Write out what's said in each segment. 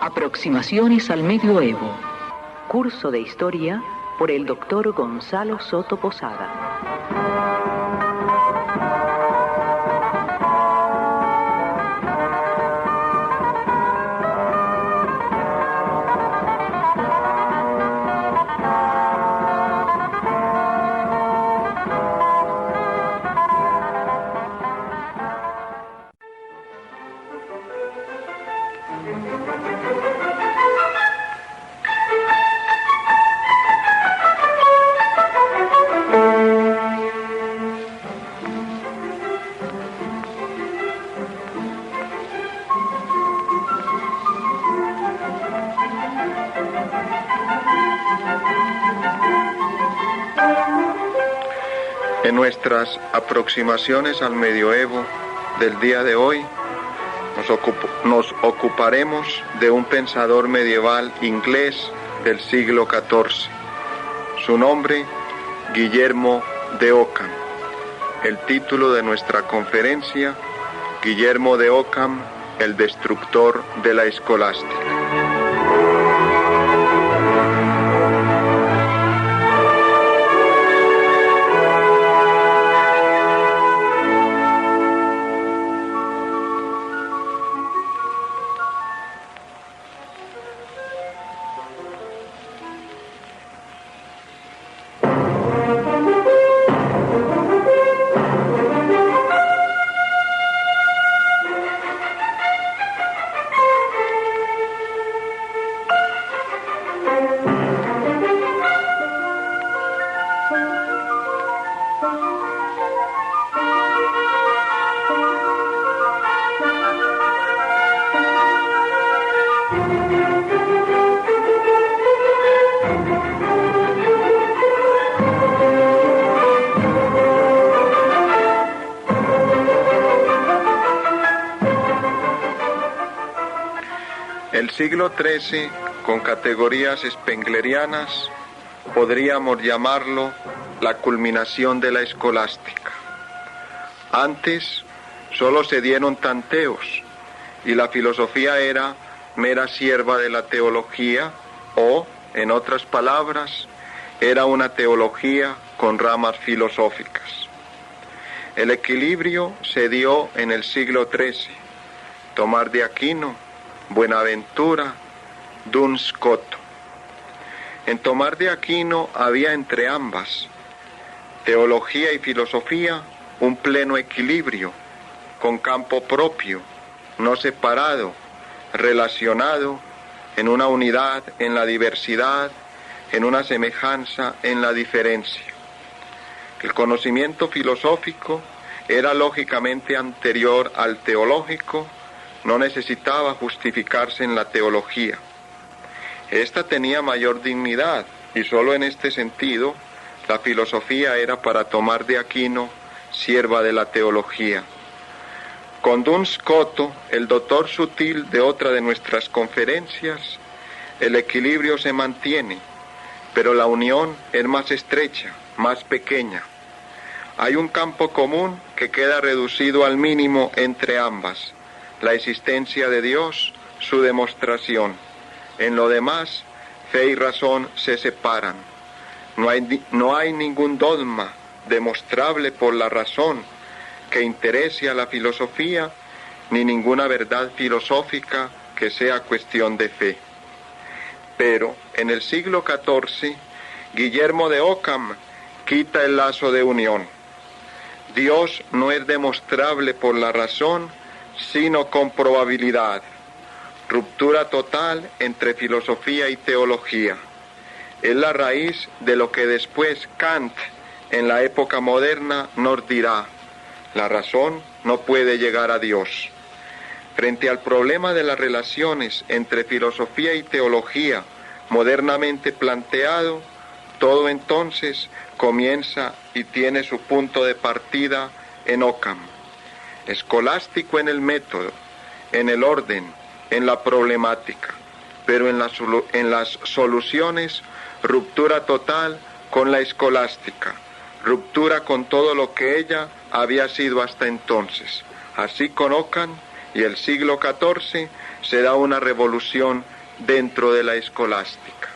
Aproximaciones al Medioevo. Curso de Historia por el Dr. Gonzalo Soto Posada. En nuestras aproximaciones al medioevo del día de hoy, nos ocuparemos de un pensador medieval inglés del siglo XIV. Su nombre, Guillermo de Ockham. El título de nuestra conferencia, Guillermo de Ockham, el destructor de la escolástica. El siglo XIII, con categorías spenglerianas, podríamos llamarlo la culminación de la escolástica. Antes solo se dieron tanteos y la filosofía era mera sierva de la teología o, en otras palabras, era una teología con ramas filosóficas. El equilibrio se dio en el siglo XIII. Tomás de Aquino, Buenaventura, Duns Scoto. En Tomás de Aquino había entre ambas, teología y filosofía, un pleno equilibrio, con campo propio, no separado, relacionado, en una unidad en la diversidad, en una semejanza en la diferencia. El conocimiento filosófico era lógicamente anterior al teológico, no necesitaba justificarse en la teología. Esta tenía mayor dignidad y solo en este sentido la filosofía era para Tomás de Aquino sierva de la teología. Con Duns Scoto, el doctor sutil de otra de nuestras conferencias, el equilibrio se mantiene, pero la unión es más estrecha, más pequeña. Hay un campo común que queda reducido al mínimo entre ambas: la existencia de Dios, su demostración. En lo demás, fe y razón se separan. No hay ningún dogma demostrable por la razón que interese a la filosofía, ni ninguna verdad filosófica que sea cuestión de fe. Pero en el siglo XIV, Guillermo de Ockham quita el lazo de unión. Dios no es demostrable por la razón, sino con probabilidad. Ruptura total entre filosofía y teología. Es la raíz de lo que después Kant, en la época moderna, nos dirá: la razón no puede llegar a Dios. Frente al problema de las relaciones entre filosofía y teología modernamente planteado, todo entonces comienza y tiene su punto de partida en Ockham. Escolástico en el método, en el orden, en la problemática, pero en las soluciones, ruptura total con la escolástica, ruptura con todo lo que ella había sido hasta entonces. Así con Ockham y el siglo XIV se da una revolución dentro de la escolástica.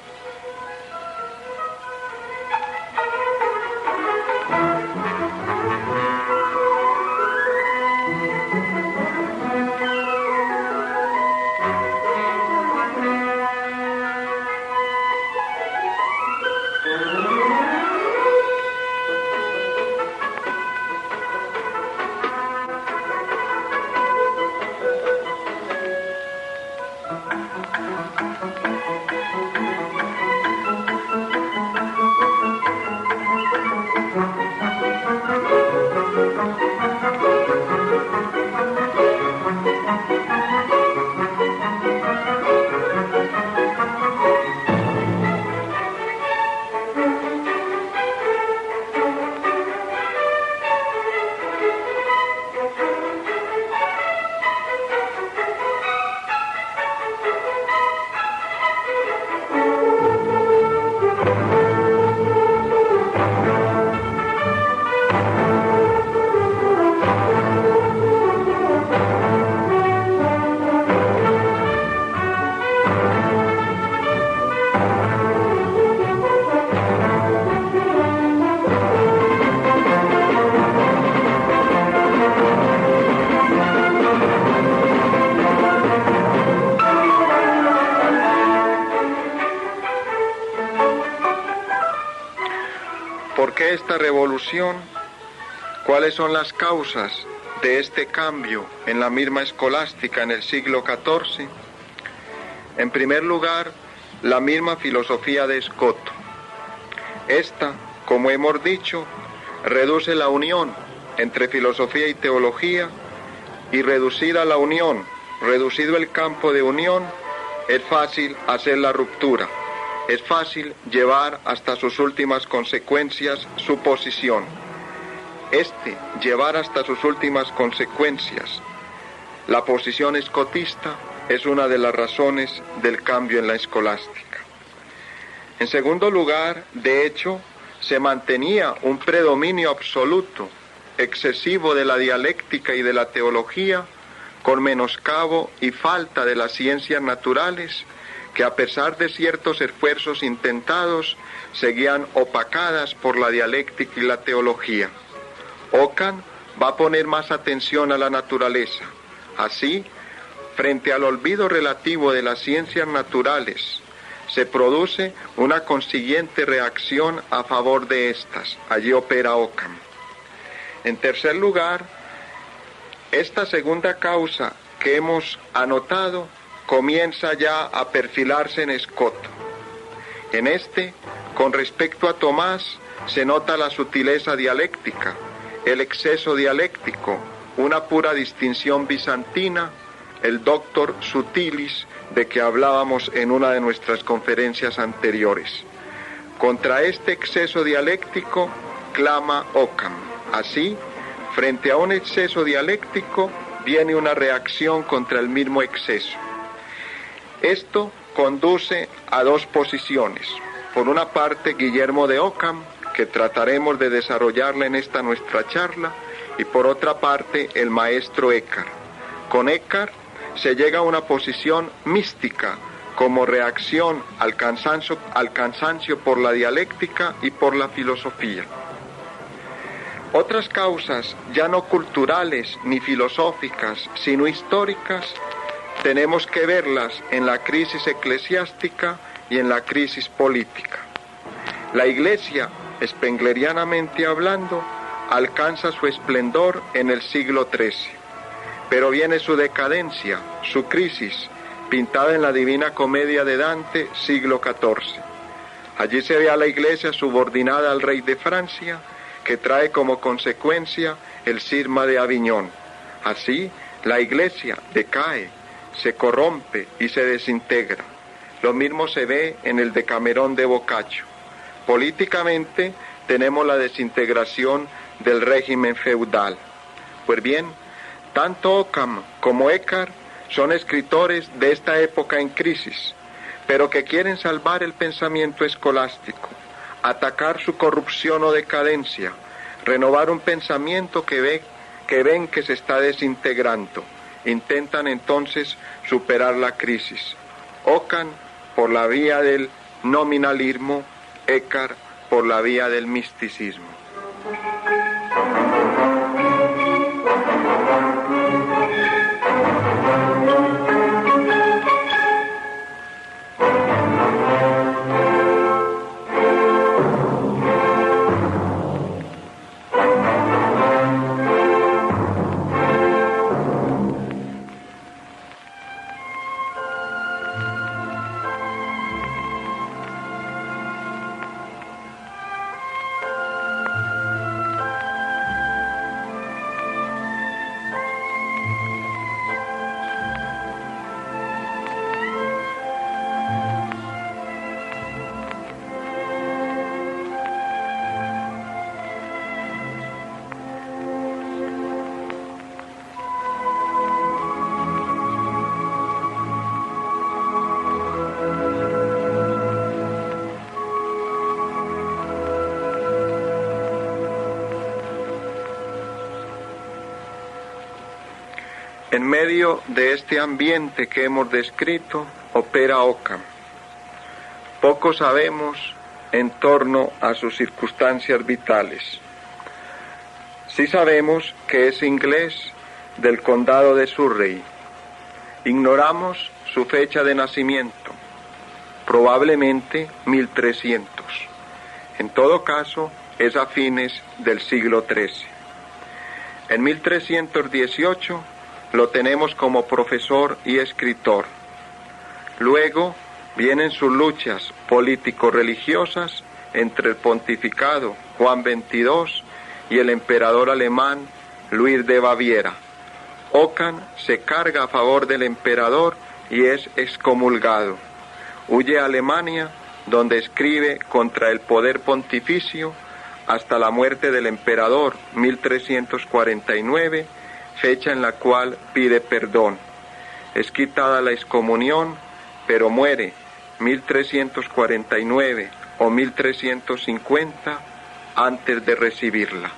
¿Por qué esta revolución? ¿Cuáles son las causas de este cambio en la misma escolástica en el siglo XIV? En primer lugar, la misma filosofía de Escoto. Esta, como hemos dicho, reduce la unión entre filosofía y teología, y reducida la unión, reducido el campo de unión, es fácil hacer la ruptura. Es fácil llevar hasta sus últimas consecuencias su posición. Llevar hasta sus últimas consecuencias la posición escotista es una de las razones del cambio en la escolástica. En segundo lugar, de hecho, se mantenía un predominio absoluto, excesivo de la dialéctica y de la teología, con menoscabo y falta de las ciencias naturales, que a pesar de ciertos esfuerzos intentados, seguían opacadas por la dialéctica y la teología. Ockham va a poner más atención a la naturaleza. Así, frente al olvido relativo de las ciencias naturales, se produce una consiguiente reacción a favor de estas. Allí opera Ockham. En tercer lugar, esta segunda causa que hemos anotado comienza ya a perfilarse en Escoto. Con respecto a Tomás, se nota la sutileza dialéctica, el exceso dialéctico, una pura distinción bizantina, el doctor sutilis de que hablábamos en una de nuestras conferencias anteriores. Contra este exceso dialéctico clama Ockham. Así, frente a un exceso dialéctico, viene una reacción contra el mismo exceso. Esto conduce a dos posiciones. Por una parte, Guillermo de Ockham, que trataremos de desarrollarla en esta nuestra charla, y por otra parte, el maestro Eckhart. Con Eckhart se llega a una posición mística como reacción al cansancio por la dialéctica y por la filosofía. Otras causas, ya no culturales ni filosóficas, sino históricas, tenemos que verlas en la crisis eclesiástica y en la crisis política. La Iglesia, spenglerianamente hablando, alcanza su esplendor en el siglo XIII, pero viene su decadencia, su crisis, pintada en la Divina Comedia de Dante, siglo XIV. Allí se ve a la Iglesia subordinada al rey de Francia, que trae como consecuencia el cisma de Aviñón. Así, la Iglesia decae, se corrompe y se desintegra. Lo mismo se ve en el Decamerón de Boccaccio. Políticamente tenemos la desintegración del régimen feudal. Pues bien, tanto Ockham como Eckhart son escritores de esta época en crisis, pero que quieren salvar el pensamiento escolástico, atacar su corrupción o decadencia, renovar un pensamiento que ven que se está desintegrando. intentan entonces superar la crisis. Ockham por la vía del nominalismo, Eckhart por la vía del misticismo. En medio de este ambiente que hemos descrito, opera Ockham. Poco sabemos en torno a sus circunstancias vitales. Sí sabemos que es inglés del condado de Surrey. Ignoramos su fecha de nacimiento, probablemente 1300. En todo caso, es a fines del siglo XIII. En 1318 lo tenemos como profesor y escritor. Luego vienen sus luchas político-religiosas entre el pontificado Juan XXII y el emperador alemán Luis de Baviera. Ockham se carga a favor del emperador y es excomulgado. Huye a Alemania, donde escribe contra el poder pontificio hasta la muerte del emperador, 1349, fecha en la cual pide perdón. Es quitada la excomunión, pero muere 1349 o 1350 antes de recibirla.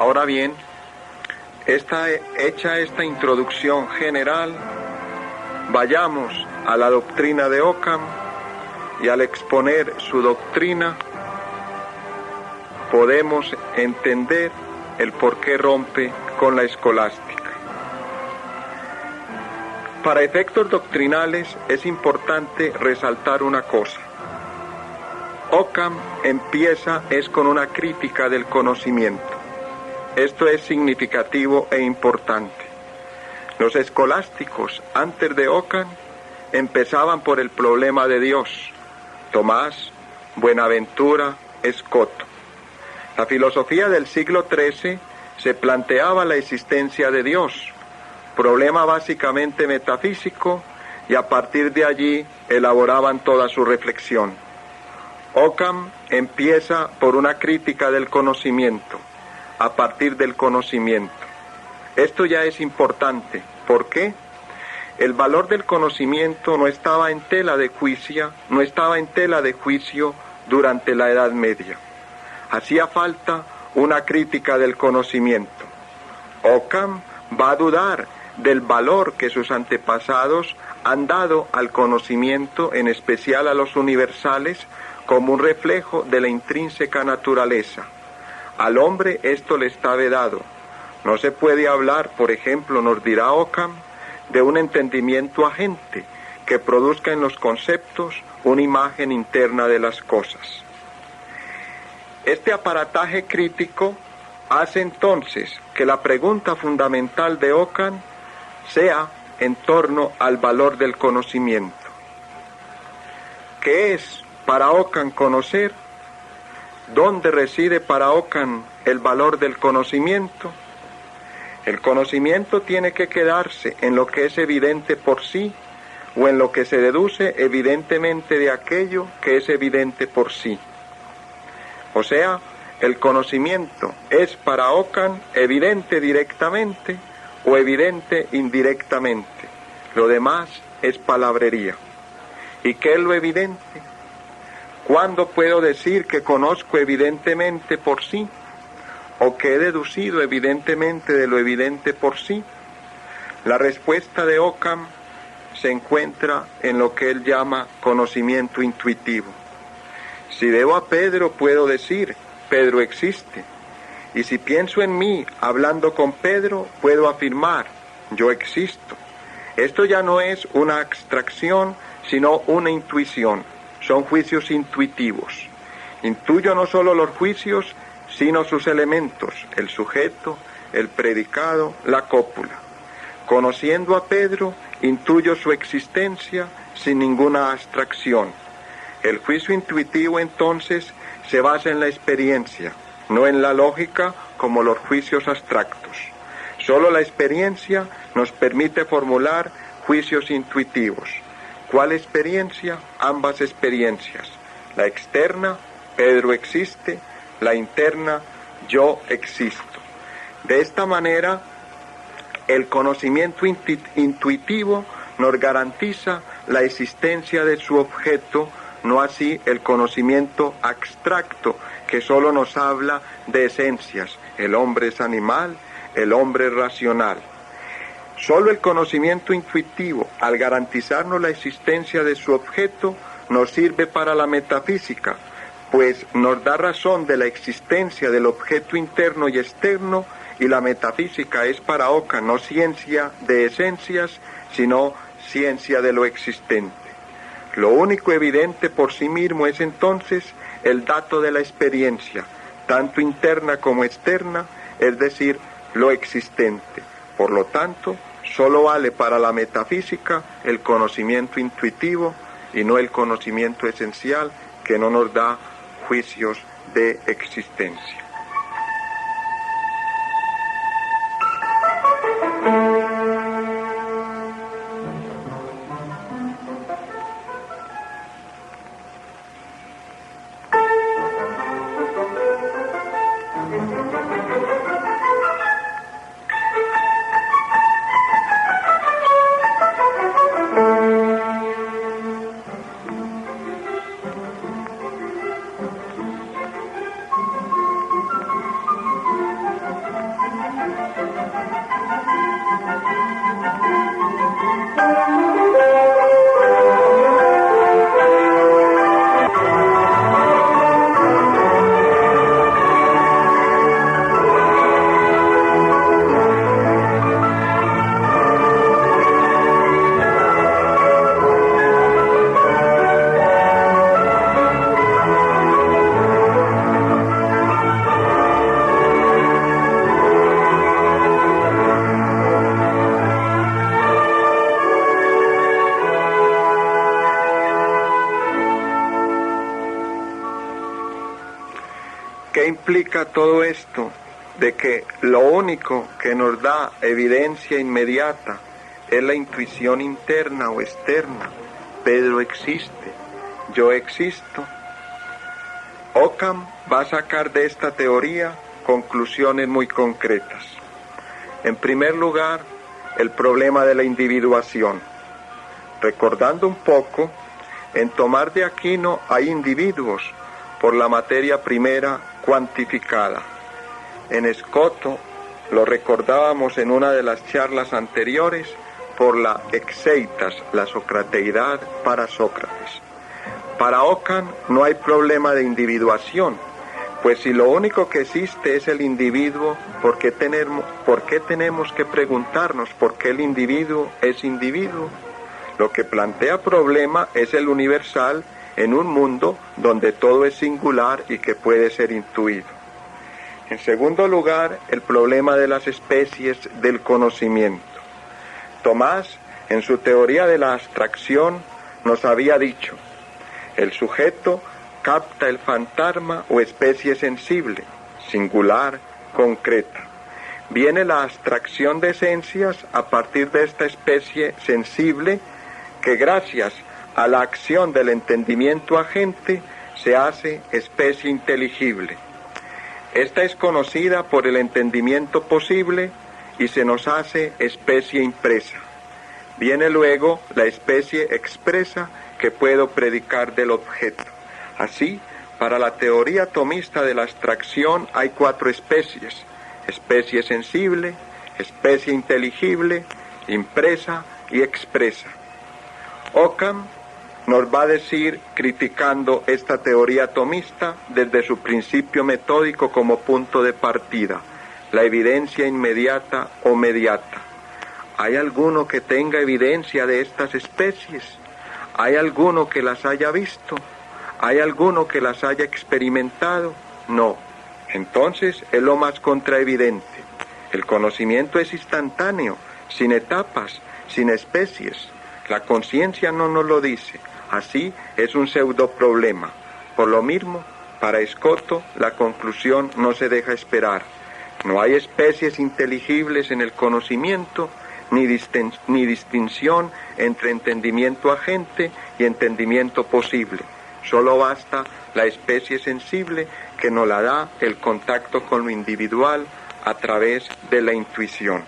Ahora bien, hecha esta introducción general, vayamos a la doctrina de Ockham y al exponer su doctrina podemos entender el por qué rompe con la escolástica. Para efectos doctrinales es importante resaltar una cosa. Ockham empieza con una crítica del conocimiento. Esto es significativo e importante. Los escolásticos antes de Ockham empezaban por el problema de Dios. Tomás, Buenaventura, Escoto. La filosofía del siglo XIII se planteaba la existencia de Dios, problema básicamente metafísico, y a partir de allí elaboraban toda su reflexión. Ockham empieza por una crítica del conocimiento, a partir del conocimiento. Esto ya es importante. ¿Por qué? El valor del conocimiento no estaba en tela de juicio durante la Edad Media. Hacía falta una crítica del conocimiento. Occam va a dudar del valor que sus antepasados han dado al conocimiento, en especial a los universales, como un reflejo de la intrínseca naturaleza. Al hombre esto le está vedado. No se puede hablar, por ejemplo, nos dirá Occam, de un entendimiento agente que produzca en los conceptos una imagen interna de las cosas. Este aparataje crítico hace entonces que la pregunta fundamental de Occam sea en torno al valor del conocimiento. ¿Qué es para Occam conocer? ¿Dónde reside para Occam el valor del conocimiento? El conocimiento tiene que quedarse en lo que es evidente por sí o en lo que se deduce evidentemente de aquello que es evidente por sí. O sea, el conocimiento es para Occam evidente directamente o evidente indirectamente. Lo demás es palabrería. ¿Y qué es lo evidente? ¿Cuándo puedo decir que conozco evidentemente por sí? ¿O que he deducido evidentemente de lo evidente por sí? La respuesta de Occam se encuentra en lo que él llama conocimiento intuitivo. Si veo a Pedro, puedo decir, Pedro existe. Y si pienso en mí, hablando con Pedro, puedo afirmar, yo existo. Esto ya no es una abstracción, sino una intuición. Son juicios intuitivos. Intuyo no solo los juicios, sino sus elementos, el sujeto, el predicado, la cópula. Conociendo a Pedro, intuyo su existencia sin ninguna abstracción. El juicio intuitivo, entonces, se basa en la experiencia, no en la lógica como los juicios abstractos. Solo la experiencia nos permite formular juicios intuitivos. ¿Cuál experiencia? Ambas experiencias. La externa, Pedro existe, la interna, yo existo. De esta manera, el conocimiento intuitivo nos garantiza la existencia de su objeto, no así el conocimiento abstracto, que solo nos habla de esencias. El hombre es animal, el hombre es racional. Solo el conocimiento intuitivo, al garantizarnos la existencia de su objeto, nos sirve para la metafísica, pues nos da razón de la existencia del objeto interno y externo, y la metafísica es para Occam no ciencia de esencias, sino ciencia de lo existente. Lo único evidente por sí mismo es entonces el dato de la experiencia, tanto interna como externa, es decir, lo existente. Por lo tanto, solo vale para la metafísica el conocimiento intuitivo y no el conocimiento esencial, que no nos da juicios de existencia. ¿Qué implica todo esto? De que lo único que nos da evidencia inmediata es la intuición interna o externa. Pedro existe, yo existo. Occam va a sacar de esta teoría conclusiones muy concretas. En primer lugar, el problema de la individuación. Recordando un poco, en Tomás de Aquino hay individuos por la materia primera cuantificada. En Escoto lo recordábamos en una de las charlas anteriores, por la exeitas, la socrateidad para Sócrates. Para Ockham no hay problema de individuación, pues si lo único que existe es el individuo, ¿por qué tenemos que preguntarnos por qué el individuo es individuo? Lo que plantea problema es el universal en un mundo donde todo es singular y que puede ser intuido. En segundo lugar, el problema de las especies del conocimiento. Tomás, en su teoría de la abstracción, nos había dicho: el sujeto capta el fantasma o especie sensible, singular, concreta. Viene la abstracción de esencias a partir de esta especie sensible que gracias a la acción del entendimiento agente se hace especie inteligible. Esta es conocida por el entendimiento posible y se nos hace especie impresa. Viene luego la especie expresa que puedo predicar del objeto. Así, para la teoría tomista de la abstracción hay 4 especies: especie sensible, especie inteligible, impresa y expresa. Ockham nos va a decir, criticando esta teoría tomista desde su principio metódico como punto de partida, la evidencia inmediata o mediata. ¿Hay alguno que tenga evidencia de estas especies? ¿Hay alguno que las haya visto? ¿Hay alguno que las haya experimentado? No. Entonces es lo más contraevidente. El conocimiento es instantáneo, sin etapas, sin especies. La conciencia no nos lo dice. Así es un pseudo problema. Por lo mismo, para Escoto, la conclusión no se deja esperar. No hay especies inteligibles en el conocimiento, ni distinción entre entendimiento agente y entendimiento posible. Solo basta la especie sensible que nos la da el contacto con lo individual a través de la intuición.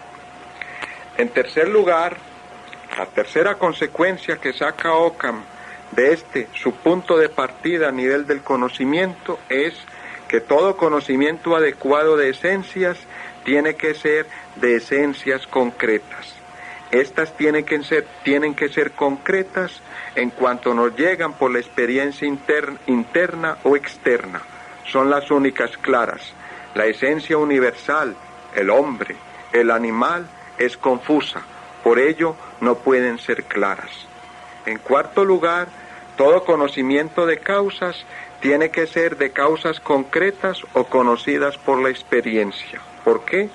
En tercer lugar, la tercera consecuencia que saca Ockham de su punto de partida a nivel del conocimiento es que todo conocimiento adecuado de esencias tiene que ser de esencias concretas. Estas tienen que ser concretas en cuanto nos llegan por la experiencia interna o externa. Son las únicas claras. La esencia universal, el hombre, el animal, es confusa. Por ello, no pueden ser claras. En cuarto lugar, todo conocimiento de causas tiene que ser de causas concretas o conocidas por la experiencia. ¿Por qué?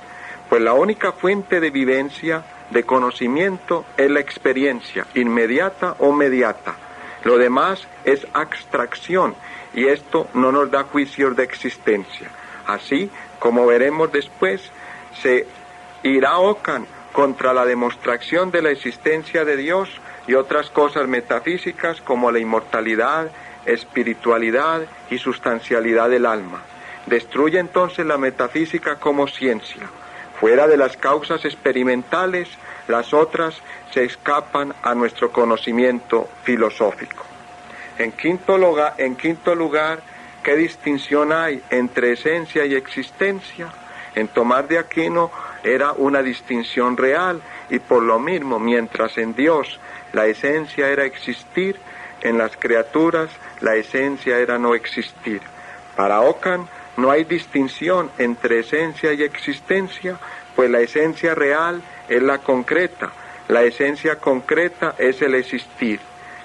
Pues la única fuente de vivencia, de conocimiento, es la experiencia, inmediata o mediata. Lo demás es abstracción y esto no nos da juicios de existencia. Así, como veremos después, se irá Ockham contra la demostración de la existencia de Dios y otras cosas metafísicas como la inmortalidad, espiritualidad y sustancialidad del alma. Destruye entonces la metafísica como ciencia. Fuera de las causas experimentales, las otras se escapan a nuestro conocimiento filosófico. En quinto lugar, ¿qué distinción hay entre esencia y existencia? En Tomás de Aquino era una distinción real y por lo mismo, mientras en Dios la esencia era existir, en las criaturas la esencia era no existir. Para Ockham no hay distinción entre esencia y existencia, pues la esencia real es la concreta, la esencia concreta es el existir.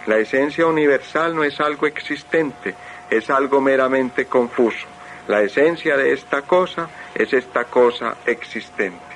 La esencia universal no es algo existente, es algo meramente confuso. La esencia de esta cosa es esta cosa existente.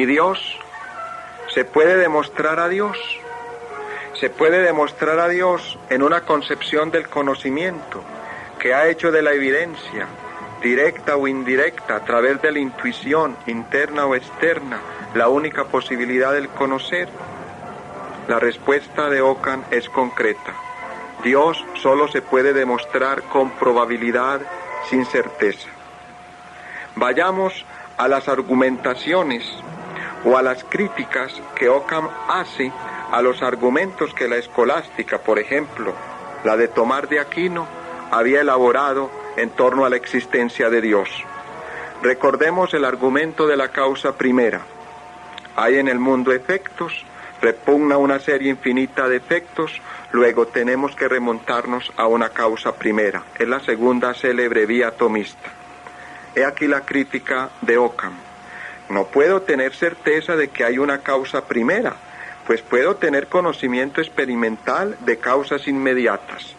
¿Y Dios? ¿Se puede demostrar a Dios? Se puede demostrar a Dios en una concepción del conocimiento que ha hecho de la evidencia, directa o indirecta, a través de la intuición, interna o externa, la única posibilidad del conocer. La respuesta de Ockham es concreta. Dios solo se puede demostrar con probabilidad, sin certeza. Vayamos a las argumentaciones o a las críticas que Ockham hace a los argumentos que la escolástica, por ejemplo, la de Tomás de Aquino, había elaborado en torno a la existencia de Dios. Recordemos el argumento de la causa primera. Hay en el mundo efectos, repugna una serie infinita de efectos, luego tenemos que remontarnos a una causa primera. Es la segunda célebre vía atomista. He aquí la crítica de Ockham. No puedo tener certeza de que hay una causa primera, pues puedo tener conocimiento experimental de causas inmediatas.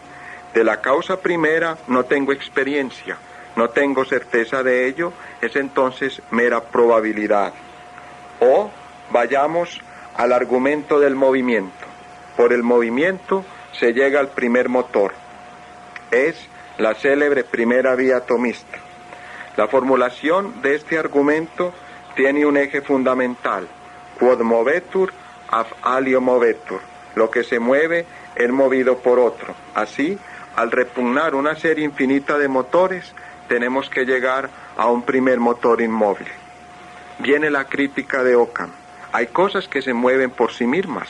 De la causa primera no tengo experiencia, no tengo certeza de ello, es entonces mera probabilidad. O vayamos al argumento del movimiento. Por el movimiento se llega al primer motor. Es la célebre primera vía atomista. La formulación de este argumento tiene un eje fundamental. Quod movetur, ab alio movetur. Lo que se mueve es movido por otro. Así, al repugnar una serie infinita de motores, tenemos que llegar a un primer motor inmóvil. Viene la crítica de Ockham. Hay cosas que se mueven por sí mismas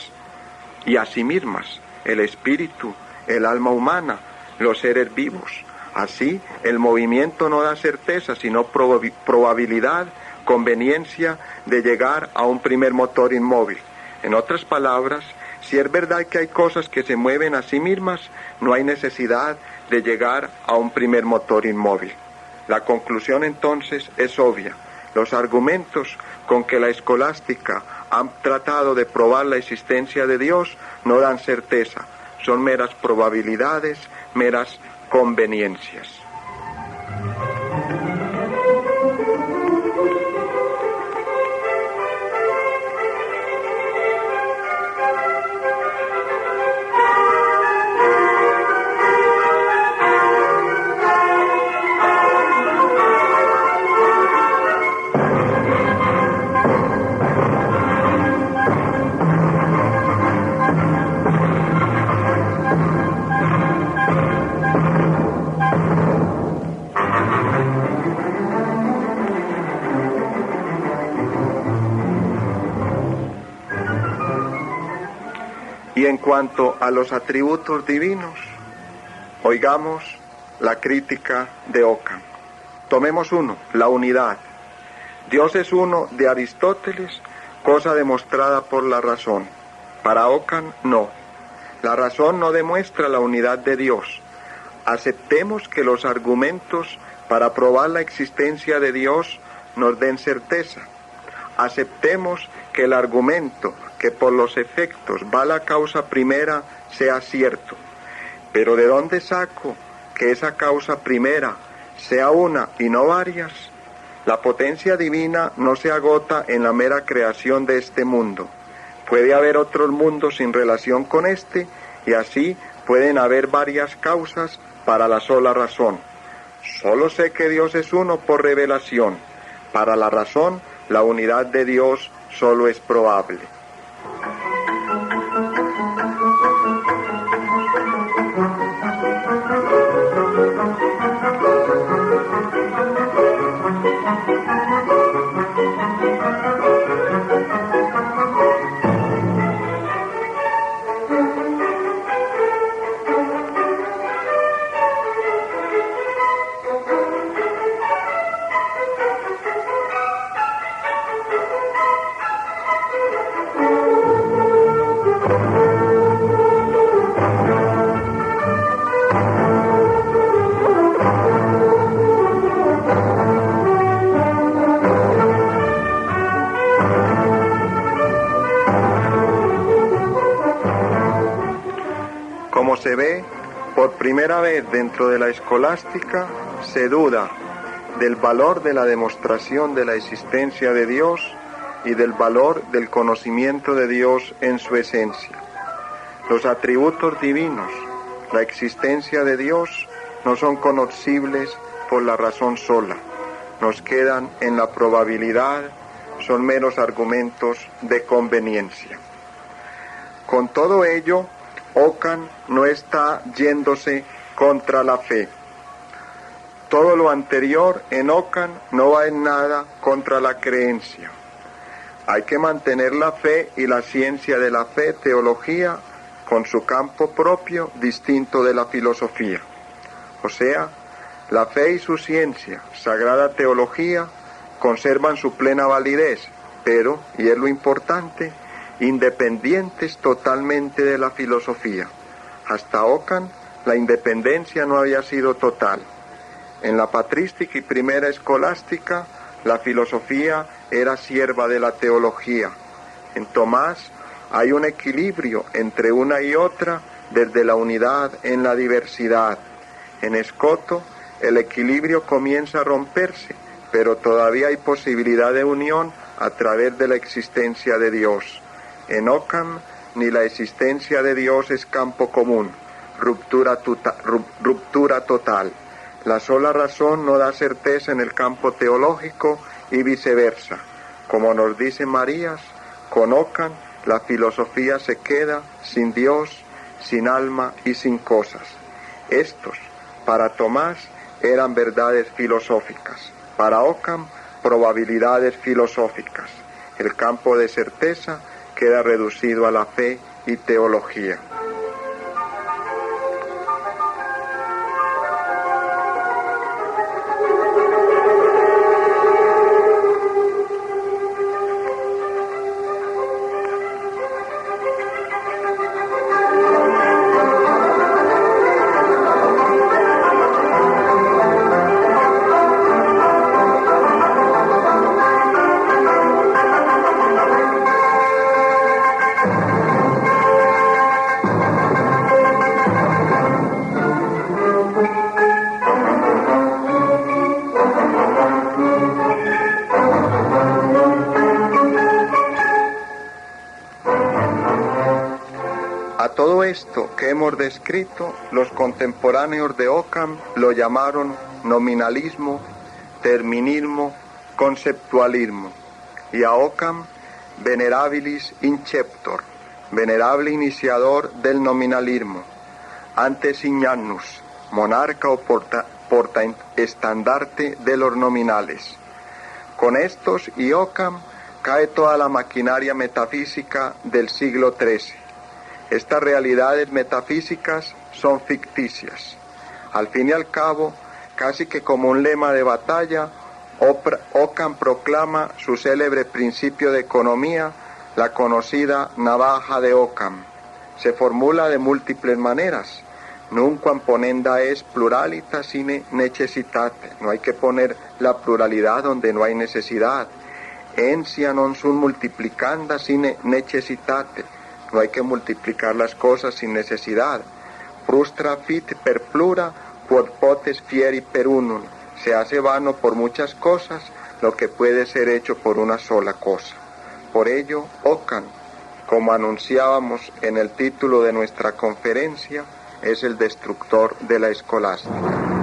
y a sí mismas, el espíritu, el alma humana, los seres vivos. Así, el movimiento no da certeza, sino probabilidad, conveniencia de llegar a un primer motor inmóvil. En otras palabras, si es verdad que hay cosas que se mueven a sí mismas, no hay necesidad de llegar a un primer motor inmóvil. La conclusión entonces es obvia. Los argumentos con que la escolástica han tratado de probar la existencia de Dios no dan certeza, son meras probabilidades, meras conveniencias. Y en cuanto a los atributos divinos, oigamos la crítica de Ockham. Tomemos uno, la unidad. Dios es uno de Aristóteles, cosa demostrada por la razón. Para Ockham, no. La razón no demuestra la unidad de Dios. Aceptemos que los argumentos para probar la existencia de Dios nos den certeza. Aceptemos que el argumento que por los efectos va a la causa primera sea cierto. Pero ¿de dónde saco que esa causa primera sea una y no varias? La potencia divina no se agota en la mera creación de este mundo. Puede haber otros mundos sin relación con este, y así pueden haber varias causas para la sola razón. Solo sé que Dios es uno por revelación. Para la razón, la unidad de Dios solo es probable. Como se ve, por primera vez dentro de la escolástica se duda del valor de la demostración de la existencia de Dios y del valor del conocimiento de Dios en su esencia. Los atributos divinos, la existencia de Dios, no son conocibles por la razón sola, nos quedan en la probabilidad, son meros argumentos de conveniencia. Con todo ello, Ockham no está yéndose contra la fe. Todo lo anterior en Ockham no va en nada contra la creencia. Hay que mantener la fe y la ciencia de la fe, teología, con su campo propio distinto de la filosofía. O sea, la fe y su ciencia, sagrada teología, conservan su plena validez, pero, y es lo importante, independientes totalmente de la filosofía. Hasta Ockham, la independencia no había sido total. En la patrística y primera escolástica, la filosofía era sierva de la teología. En Tomás hay un equilibrio entre una y otra desde la unidad en la diversidad. En Escoto el equilibrio comienza a romperse, pero todavía hay posibilidad de unión a través de la existencia de Dios. En Ockham ni la existencia de Dios es campo común, ruptura total. La sola razón no da certeza en el campo teológico y viceversa. Como nos dice Marías, con Ockham la filosofía se queda sin Dios, sin alma y sin cosas. Estos, para Tomás, eran verdades filosóficas. Para Ockham, probabilidades filosóficas. El campo de certeza queda reducido a la fe y teología. A todo esto que hemos descrito, los contemporáneos de Ockham lo llamaron nominalismo, terminismo, conceptualismo, y a Ockham venerabilis inceptor, venerable iniciador del nominalismo, antes Ignatius, monarca o portaestandarte de los nominales. Con estos y Ockham cae toda la maquinaria metafísica del siglo XIII. Estas realidades metafísicas son ficticias. Al fin y al cabo, casi que como un lema de batalla, Ockham proclama su célebre principio de economía, la conocida navaja de Ockham. Se formula de múltiples maneras. Nunquam ponenda es pluralitas sine necessitate. No hay que poner la pluralidad donde no hay necesidad. Ensia non sunt multiplicanda sine necessitate. No hay que multiplicar las cosas sin necesidad. Frustra fit per plura, quod potes fieri per unum. Se hace vano por muchas cosas lo que puede ser hecho por una sola cosa. Por ello, Ockham, como anunciábamos en el título de nuestra conferencia, es el destructor de la escolástica.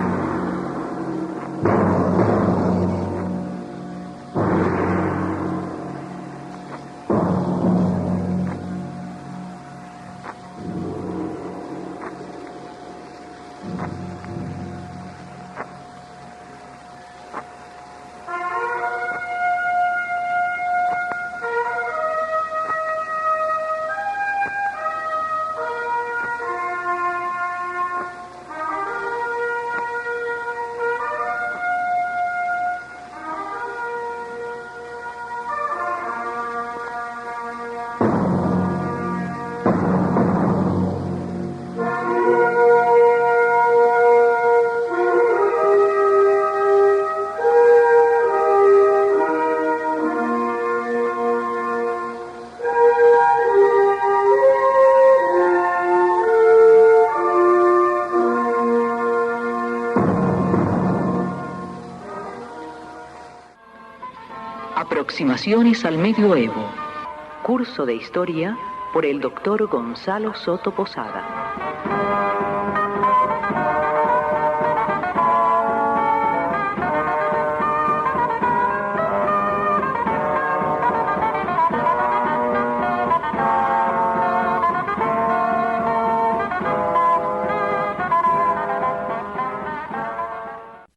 Aproximaciones al Medioevo. Curso de Historia por el doctor Gonzalo Soto Posada.